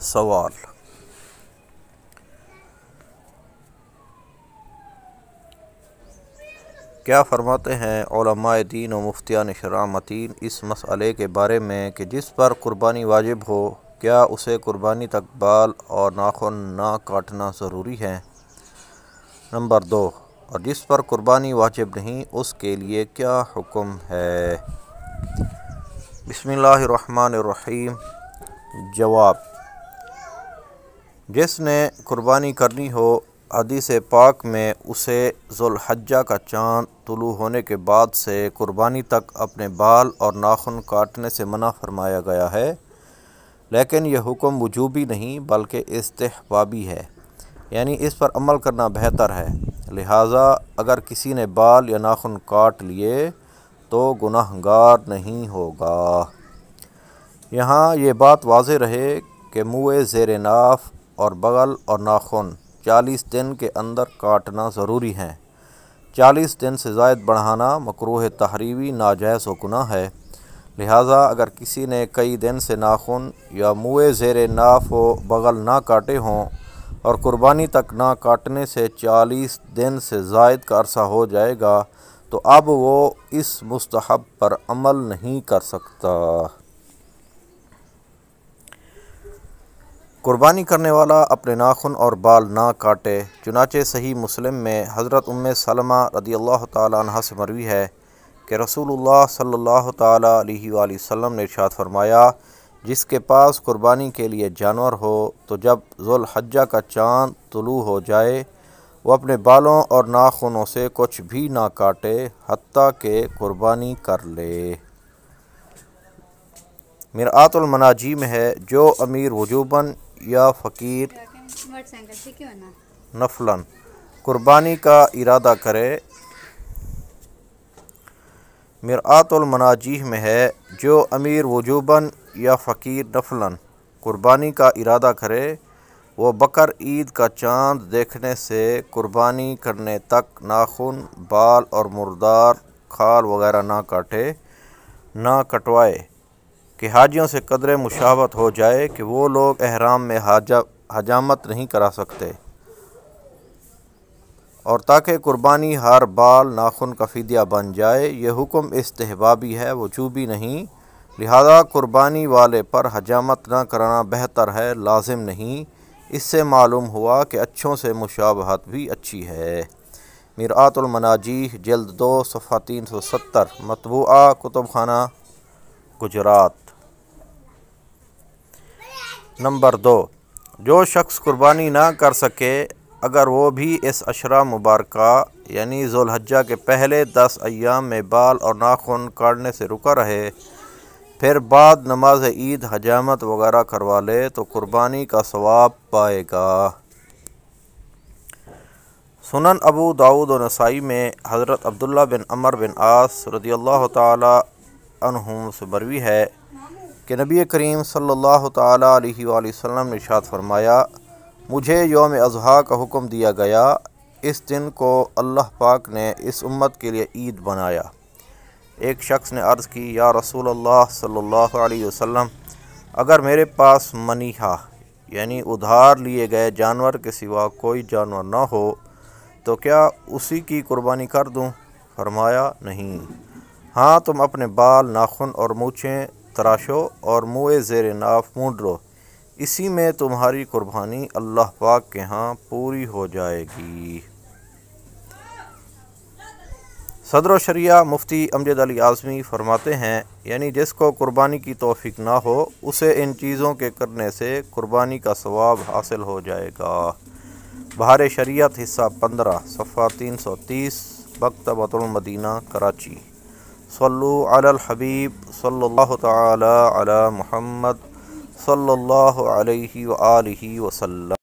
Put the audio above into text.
سوال: کیا فرماتے ہیں علماء دین و مفتیان شرع متین اس مسئلے کے بارے میں کہ جس پر قربانی واجب ہو کیا اسے قربانی تک بال اور ناخن نہ کاٹنا ضروری ہے؟ نمبر 2، اور جس پر قربانی واجب نہیں اس کے لیے کیا حکم ہے؟ بسم اللہ الرحمن الرحیم۔ جواب: جس نے قربانی کرنی ہو حدیث پاک میں اسے ذوالحجہ کا چاند طلوع ہونے کے بعد سے قربانی تک اپنے بال اور ناخن کاٹنے سے منع فرمایا گیا ہے، لیکن یہ حکم وجوبی نہیں بلکہ استحبابی ہے، یعنی اس پر عمل کرنا بہتر ہے۔ لہٰذا اگر کسی نے بال یا ناخن کاٹ لیے تو گناہ گار نہیں ہوگا۔ یہاں یہ بات واضح رہے کہ منہ زیر ناف اور بغل اور ناخن 40 دن کے اندر کاٹنا ضروری ہیں۔ 40 دن سے زائد بڑھانا مکروہ تحریمی ناجائز و گناہ ہے۔ لہٰذا اگر کسی نے کئی دن سے ناخن یا منہ زیر ناف و بغل نہ کاٹے ہوں اور قربانی تک نہ کاٹنے سے 40 دن سے زائد کا عرصہ ہو جائے گا تو اب وہ اس مستحب پر عمل نہیں کر سکتا۔ قربانی کرنے والا اپنے ناخن اور بال نہ کاٹے، چنانچہ صحیح مسلم میں حضرت ام سلمہ رضی اللہ تعالیٰ عنہ سے مروی ہے کہ رسول اللہ صلی اللہ تعالیٰ علیہ وآلہ وسلم نے ارشاد فرمایا، جس کے پاس قربانی کے لیے جانور ہو تو جب ذوالحجہ کا چاند طلوع ہو جائے وہ اپنے بالوں اور ناخنوں سے کچھ بھی نہ کاٹے حتیٰ کہ قربانی کر لے۔ مرآت المناجی میں ہے، جو امیر وجوباً یا فقیر نفلاً قربانی کا ارادہ کرے۔ مرآت المناجی میں ہے، جو امیر وجوباً یا فقیر نفلاً قربانی کا ارادہ کرے وہ بقر عید کا چاند دیکھنے سے قربانی کرنے تک ناخن، بال اور مردار کھال وغیرہ نہ کاٹے، نہ کٹوائے کہ حاجیوں سے قدر مشابہت ہو جائے کہ وہ لوگ احرام میں حجامت نہیں کرا سکتے، اور تاکہ قربانی ہر بال ناخن کا فدیہ بن جائے۔ یہ حکم استحبابی ہے، وجوبی نہیں، لہذا قربانی والے پر حجامت نہ کرانا بہتر ہے، لازم نہیں۔ اس سے معلوم ہوا کہ اچھوں سے مشابہت بھی اچھی ہے۔ مرآت المناجی جلد 2 صفحہ 370، مطبوعہ کتب خانہ گجرات۔ نمبر 2، جو شخص قربانی نہ کر سکے اگر وہ بھی اس عشرہ مبارکہ یعنی ذوالحجہ کے پہلے 10 ایام میں بال اور ناخن کاٹنے سے رکا رہے، پھر بعد نماز عید حجامت وغیرہ کروا لے تو قربانی کا ثواب پائے گا۔ سنن ابو داؤد و نسائی میں حضرت عبداللہ بن عمر بن عاص رضی اللہ تعالیٰ عنہم سے مروی ہے کہ نبی کریم صلی اللہ تعالیٰ علیہ وآلہ وسلم نے ارشاد فرمایا، مجھے یوم اضحیٰ کا حکم دیا گیا، اس دن کو اللہ پاک نے اس امت کے لیے عید بنایا۔ ایک شخص نے عرض کی، یا رسول اللہ صلی اللہ علیہ وسلم، اگر میرے پاس منیحہ یعنی ادھار لیے گئے جانور کے سوا کوئی جانور نہ ہو تو کیا اسی کی قربانی کر دوں؟ فرمایا، نہیں، ہاں تم اپنے بال، ناخن اور مونچھیں تراشو اور منہ زیر ناف مونڈ لو، اسی میں تمہاری قربانی اللہ پاک کے ہاں پوری ہو جائے گی۔ صدر الشریعہ مفتی امجد علی اعظمی فرماتے ہیں، یعنی جس کو قربانی کی توفیق نہ ہو اسے ان چیزوں کے کرنے سے قربانی کا ثواب حاصل ہو جائے گا۔ بہار شریعت حصہ 15 صفحہ 330، مکتبۃ المدینہ کراچی۔ صلو علی الحبیب صلی اللہ تعالی علی محمد صلی اللہ علیہ وآلہ وسلم۔